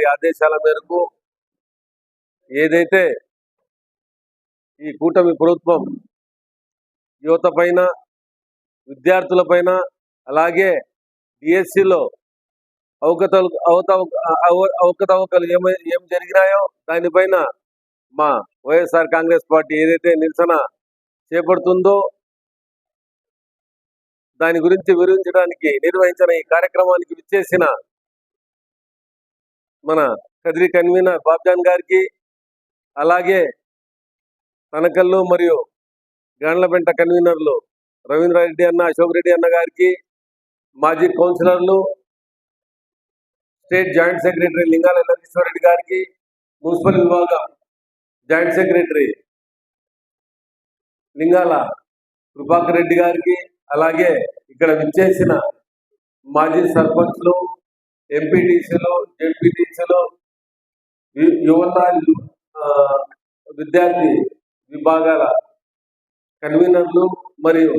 గారి ఆదేశాల మేరకు ఏదైతే ఈ కూటమి ప్రభుత్వం యువత పైన, విద్యార్థుల పైన, అలాగే డిఎస్సిలో అవకతవకలు ఏం జరిగినాయో దానిపైన మా వైఎస్ఆర్ కాంగ్రెస్ పార్టీ ఏదైతే నిరసన చేపడుతుందో దాని గురించి వివరించడానికి నిర్వహించిన ఈ కార్యక్రమానికి విచ్చేసిన మన కదిరి కన్వీనర్ బాబ్జాన్ గారికి, అలాగే తనకల్లు మరియు గాండ్లపెంట కన్వీనర్లు రవీంద్రారెడ్డి అన్న, అశోక్ రెడ్డి అన్న గారికి, మాజీ కౌన్సిలర్లు, స్టేట్ జాయింట్ సెక్రటరీ లింగాల నరసింహారెడ్డి గారికి, మున్సిపల్ విభాగం జాయింట్ సెక్రటరీ లింగాల కృపాకర్ రెడ్డి గారికి, అలాగే ఇక్కడ విచ్చేసిన మాజీ సర్పంచ్లు, ఎంపీటీసీలు, జెడ్పీటీసీలు, యువత విద్యార్థి విభాగాల కన్వీనర్లు మరియు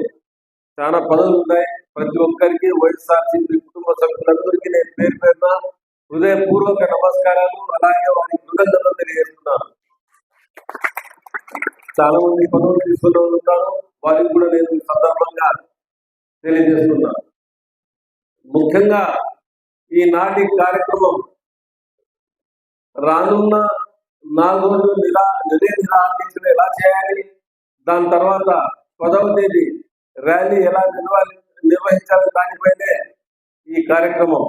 చాలా పదవులు ఉన్నాయి. ప్రతి ఒక్కరికి వైఎస్ఆర్సీపీ కుటుంబ సభ్యులందరికీ నేను పేరు పేరున హృదయపూర్వక నమస్కారాలు, అలాగే వారికి కృతజ్ఞతలు తెలియజేస్తున్నాను. చాలా మంది పదవులు తీసుకుని ఉంటారు, వారికి కూడా నేను సందర్భంగా తెలియజేస్తున్నాను. ముఖ్యంగా ఈనాటి కార్యక్రమం రానున్న 4 రోజులు నిరాదీక్షలు ఎలా చేయాలి, దాని తర్వాత 10వ తేదీ ర్యాలీ ఎలా నిర్వహించాలి దానిపైనే ఈ కార్యక్రమం.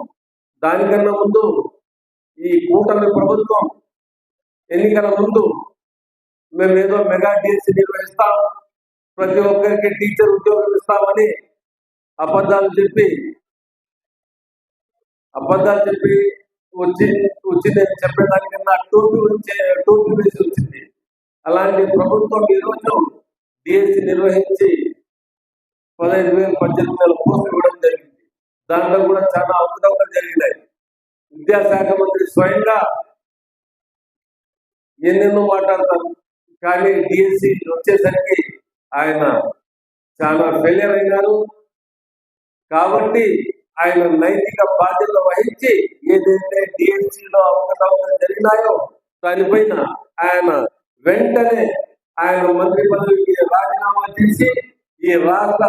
దానికన్నా ముందు ఈ కూటమి ప్రభుత్వం ఎన్నికల ముందు మేము ఏదో మెగా డిఎస్సి నిర్వహిస్తాం, ప్రతి ఒక్కరికి టీచర్ ఉద్యోగం ఇస్తామని అబద్ధాలు చెప్పి వచ్చి నేను చెప్పేదానికన్నా టోపీ వేసి వచ్చింది. అలాంటి ప్రభుత్వం ఈరోజు డిఎస్సి నిర్వహించి 15,000, 18,000 పోస్టులు ఇవ్వడం జరిగింది. దాంట్లో కూడా చాలా అవకతవకలు జరిగినాయి. విద్యాశాఖ మంత్రి స్వయంగా ఎన్నెన్నో మాట్లాడతారు, కానీ డిఎస్సి వచ్చేసరికి ఆయన చాలా ఫెయిలియర్ అయినారు. కాబట్టి ఆయన నైతిక బాధ్యత వహించి ఏదైతే డిఎస్సిలో అవకతవకలు జరిగినాయో దానిపైన ఆయన వెంటనే ఆయన మంత్రి పదవికి రాజీనామా చేసి ఈ రాష్ట్ర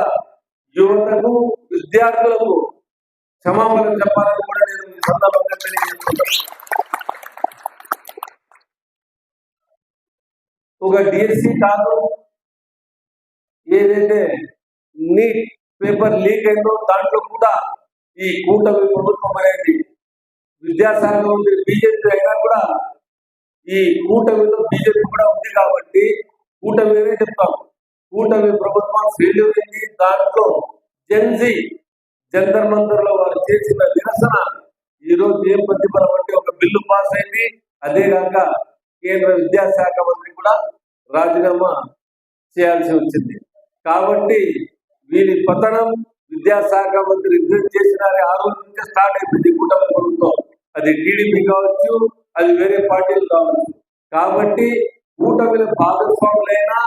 యువతకు, విద్యార్థులకు క్షమాపణ చెప్పాలని కూడా నేను ఈ సందర్భంగా తెలియజేస్తున్నాను. ఒక డిఎస్సి కాదు, ఏదైతే నీట్ పేపర్ లీక్ అయిందో దాంట్లో కూడా ఈ కూటమి ప్రభుత్వం అనేది విద్యాశాఖ మంత్రి బీజేపీ అయినా కూడా ఈ కూటమిలో బీజేపీ కూడా ఉంది కాబట్టి కూటమినే చెప్తాం. కూటమి ప్రభుత్వం ఫెయిల్యూర్ అయింది. దాంట్లో జంతర్ మంతర్ లో వారు చేసిన నిరసన ఈ రోజు ఏం ప్రతిఫలం అంటే ఒక బిల్లు పాస్ అయింది. అదేగాక కేంద్ర విద్యాశాఖ మంత్రి కూడా రాజీనామా చేయాల్సి వచ్చింది. కాబట్టి వీరి పతనం విద్యాశాఖ మంత్రి రిజైన్ చేసినారే ఆ రోజు నుంచే స్టార్ట్ అయిపోయింది కూటమి ప్రభుత్వం. అది టీడీపీ కావచ్చు, అది వేరే పార్టీలు కావచ్చు. కాబట్టి కూటమిలో భాగస్వాములైనా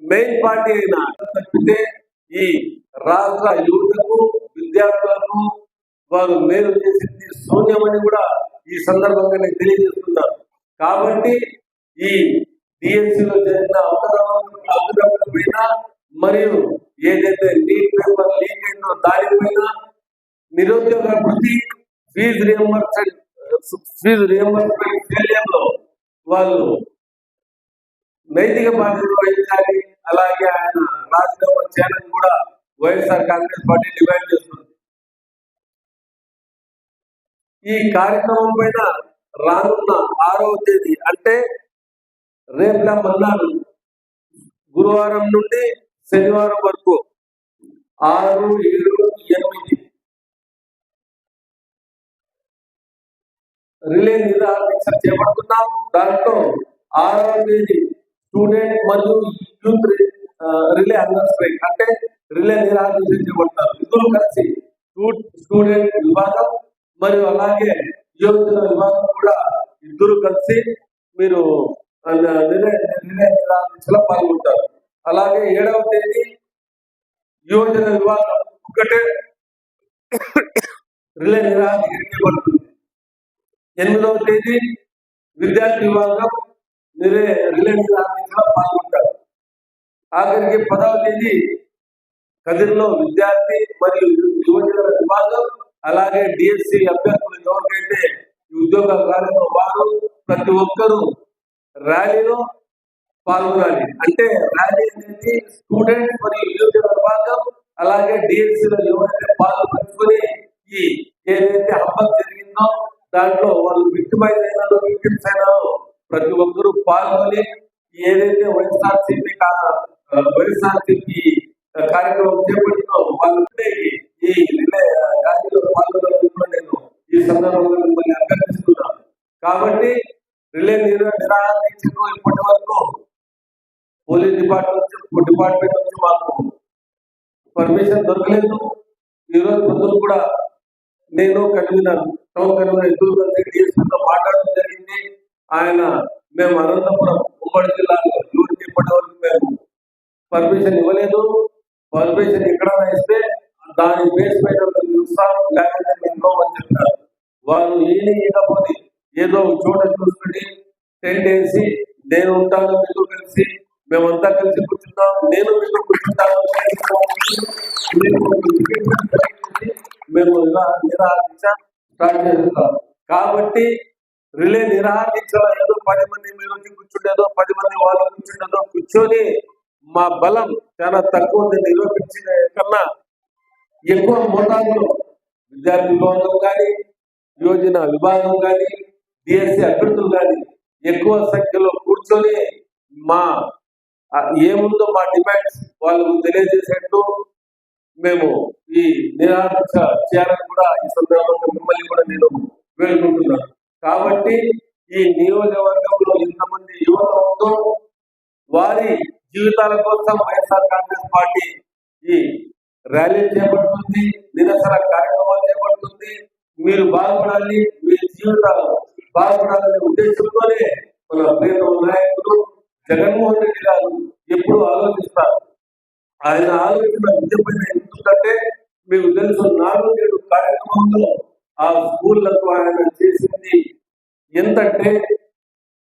మెయిన్ పార్టీ అయినా తప్పితే ఈ రాష్ట్ర యువతకు, విద్యార్థులకు వారు మేలు చేసింది శూన్యమని కూడా ఈ సందర్భంగా నేను తెలియజేస్తున్నాను. కాబట్టి ఈ డిఎస్సిలో జరిగిన అవకతవకల పైన మరియు ఏదైతే నీట్ పేపర్ లీక్ అయిందో దానిపైన, నిరుద్యోగ వృత్తి, ఫీజు రియంబర్స్మెంట్ ఫెయిలియర్లో వాళ్ళు నైతిక బాధ్యత వహించాలి. అలాగే ఆయన రాజీనామా చేయాలని కూడా వైఎస్ఆర్ కాంగ్రెస్ పార్టీ డిమాండ్ చేస్తుంది. ఈ కార్యక్రమం పైన రానున్న 6వ తేదీ అంటే రేపులా మన్నాడు గురువారం నుండి శనివారం వరకు 6, 7, 8 రిలే నిరాదీక్ష చేపడుతున్నాం. దాంట్లో 6వ తేదీ స్టూడెంట్ మరియు యూత్ రిలే అండర్ స్ట్రైక్ అంటే రిలే నిరాదీక్ష చేపడతారు. ఇద్దరు కలిసి స్టూడెంట్ విభాగం మరియు అలాగే యువజన విభాగం కూడా ఇద్దరు కలిసి మీరు రిలే నిరాదీక్షలో పాల్గొంటారు. అలాగే 7వ తేదీ యువజన విభాగం ఒకటే రిలే నిరాదీక్ష చేపడుతుంది. 8వ తేదీ విద్యార్థి విభాగం రిలే నిరాహార పాల్గొంటారు. ఆఖరికి 10వ తేదీ కదిరిలో విద్యార్థి మరియు యువజన విభాగం అలాగే డిఎస్సి అభ్యర్థులు ఎవరికైతే ఉద్యోగాలు రాలేదో వారు ప్రతి ఒక్కరూ ర్యాలీలో పాల్గొనాలి. అంటే ర్యాలీ అనేది స్టూడెంట్ మరియు యువజన విభాగం అలాగే డిఎస్సిలో ఎవరైతే పాల్గొని ఈ ఏదైతే హబ్బం జరిగిందో దాంట్లో వాళ్ళు విక్టిమైజ్ అయినారో విక్టిమ్స్ అయినారో ప్రతి ఒక్కరూ పాల్గొని ఏదైతే వైఎస్ఆర్సీపీ కార్యక్రమం చేపట్టినో వాళ్ళంటే ఈ ర్యాలీలో పాల్గొనాలని నేను ఈ సందర్భంగా మిమ్మల్ని అభ్యర్థిస్తున్నాను. కాబట్టి రిలే నిరాహార దీక్షకు ఇప్పటి వరకు పోలీస్ డిపార్ట్మెంట్ నుంచి మాకు పర్మిషన్ దొరకలేదు. ఈరోజు పొద్దున కూడా నేను టౌన్ కన్వీనర్ ఎదురు డిఎస్పీతో మాట్లాడడం జరిగింది. ఆయన మేము అనంతపురం ఉమ్మడి జిల్లాలో డ్యూటీ ఇప్పటి వరకు మేము పర్మిషన్ ఇవ్వలేదు. పర్మిషన్ ఎక్కడైనా ఇస్తే దాని బేస్ పైన చూస్తాం, లేకపోతే మేము చెప్తారు. వాళ్ళు ఇకపోతే ఏదో చోట చూసుకుని టెంట్ వేసి నేను ఉంటాను మీతో కలిసి మేమంతా కలిసి కూర్చుంటాం, నేను మీతో కూర్చుంటాను, మేము నిరాహార స్టార్ట్ చేస్తాం. కాబట్టి రిలే నిరాహార దీక్షలో ఏదో 10 మంది మీరు వచ్చి కూర్చుండేదో 10 మంది వాళ్ళు కూర్చుండేదో కూర్చొని మా బలం చాలా తక్కువ ఉంది. నిరూపించిన కన్నా ఎక్కువ మోతాదులో విద్యార్థి విభాగం కానీ యువజన విభాగం కానీ డిఎస్సి అభ్యర్థులు కానీ ఎక్కువ సంఖ్యలో కూర్చొని మా ఏముందో మా డిమాండ్స్ వాళ్ళకు తెలియజేసేట్టు మేము ఈ నిరాహార చేయాలని కూడా ఈ సందర్భంగా మిమ్మల్ని కూడా నేను వేడుకుంటున్నాను. కాబట్టి ఈ నియోజకవర్గంలో ఎంతమంది యువత ఉందో వారి జీవితాల కోసం వైఎస్ఆర్ కాంగ్రెస్ పార్టీ ఈ ర్యాలీ చేపడుతుంది, నిరసన కార్యక్రమాలు చేపడుతుంది. మీరు బాగుపడాలి, మీ జీవితాలు బాగుపడాలనే ఉద్దేశంతోనే మన ప్రియతమ నాయకులు జగన్మోహన్ రెడ్డి గారు ఎప్పుడు ఆలోచిస్తారు. ఆయన ఆలోచన విద్యపైన ఎందుకంటే మీకు తెలుసు 4-7 కార్యక్రమంలో ఆ స్కూళ్లకు ఆయన చేసింది ఎంతంటే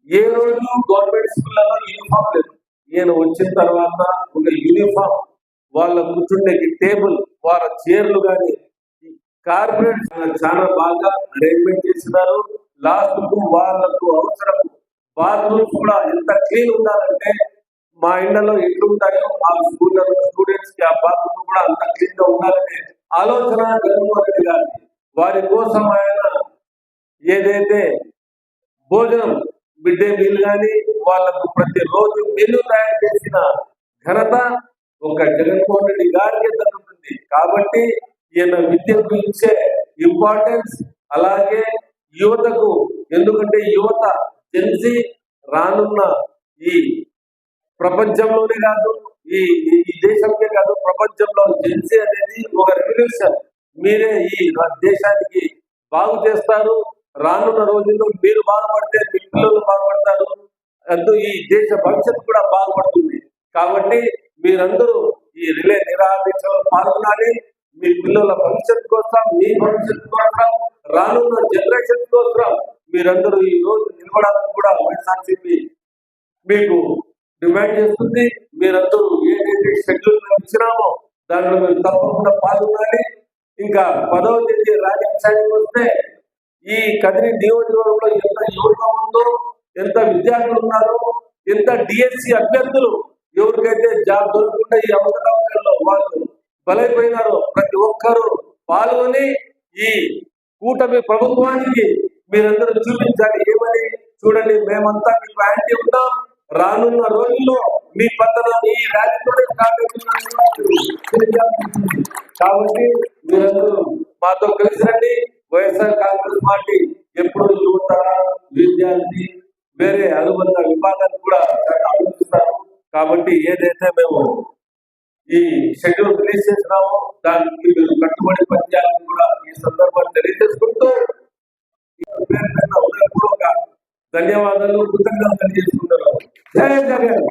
ఏ రోజు గవర్నమెంట్ స్కూళ్ళలో యూనిఫామ్ లేదు. ఈయన వచ్చిన తర్వాత ఒక యూనిఫామ్, వాళ్ళ కూర్చుండే టేబుల్, వాళ్ళ చైర్లు కానీ కార్పొరేట్ చాలా బాగా అరేంజ్మెంట్ చేసినారు. లాస్ట్ కు వాళ్ళకు అవసరం బాత్రూమ్స్ కూడా ఎంత క్లీన్ ఉండాలంటే మా ఇండ్లలో ఎట్లుంటాయో ఆ స్కూళ్ళలో స్టూడెంట్స్ కి ఆ బాత్రూమ్ కూడా అంత క్లీన్ గా ఉండాలనే ఆలోచన జగన్మోహన్ రెడ్డి గారి. వారి కోసం ఆయన ఏదైతే భోజనం మిడ్ డే మీల్ కానీ వాళ్ళకు ప్రతిరోజు మెనూ తయారు చేసిన ఘనత ఒక జగన్మోహన్ రెడ్డి గారికి దక్కుతుంది. కాబట్టి ఈయన విద్యకు ఇచ్చే ఇంపార్టెన్స్ అలాగే యువతకు, ఎందుకంటే యువత తెలిసి రానున్న ఈ ప్రపంచంలోనే కాదు ఈ దేశంలో కాదు ప్రపంచంలో జెన్సీ అనేది ఒక రెవల్యూషన్. మీరే ఈ దేశానికి బాగు చేస్తారు. రానున్న రోజుల్లో మీరు బాగుపడితే మీ పిల్లలు బాగుపడతారు, అంటూ ఈ దేశ భవిష్యత్తు కూడా బాగుపడుతుంది. కాబట్టి మీరందరూ ఈ రిలే నిరాహార దీక్షలో పాల్గొనాలి. మీ పిల్లల భవిష్యత్తు కోసం, మీ భవిష్యత్తు కోసం, రానున్న జనరేషన్ కోసం మీరందరూ ఈ రోజు నిలబడాలని కూడా వైఎస్ఆర్సీపీ మీకు డిమాండ్ చేస్తుంది. మీరందరూ ఏదైతే షెడ్యూల్ ఇచ్చినామో దాంట్లో మీరు తప్పకుండా పాల్గొనాలి. ఇంకా 10వ తేదీ ర్యాలీ విషయానికి వస్తే ఈ కదిరి నియోజకవర్గంలో ఎంత యువత ఉందో, ఎంత విద్యార్థులు ఉన్నారో, ఎంత డిఎస్సి అభ్యర్థులు ఎవరికైతే జాబ్ దొరకకుండా ఈ అవకాశాల్లో వాళ్ళు బలైపోయినారో ప్రతి ఒక్కరూ పాల్గొని ఈ కూటమి ప్రభుత్వానికి మీరందరూ చూపించాలి. ఏమని చూడండి, మేమంతా మీకు యాంటీ ఉంటాం, రానున్న రోజుల్లో మీ పతనాన్ని ఈ ర్యాలీతోనే కాబట్టి మీరందరూ మాతో కలిసి రండి. వైఎస్ఆర్ కాంగ్రెస్ పార్టీ ఎప్పుడు యువత, విద్యార్థి, వేరే అనుబంధ విభాగాలు కూడా చాలా ఆలోచిస్తారు. కాబట్టి ఏదైతే మేము ఈ షెడ్యూల్ రిలీజ్ చేసినామో దానికి మీరు కట్టుబడి పనిచేయాలని కూడా ఈ సందర్భాన్ని తెలియజేసుకుంటూ హృదయపూర్వక ధన్యవాదాలు, కృతజ్ఞతలు తెలియజేసుకుంటున్నాను. జై జగన్.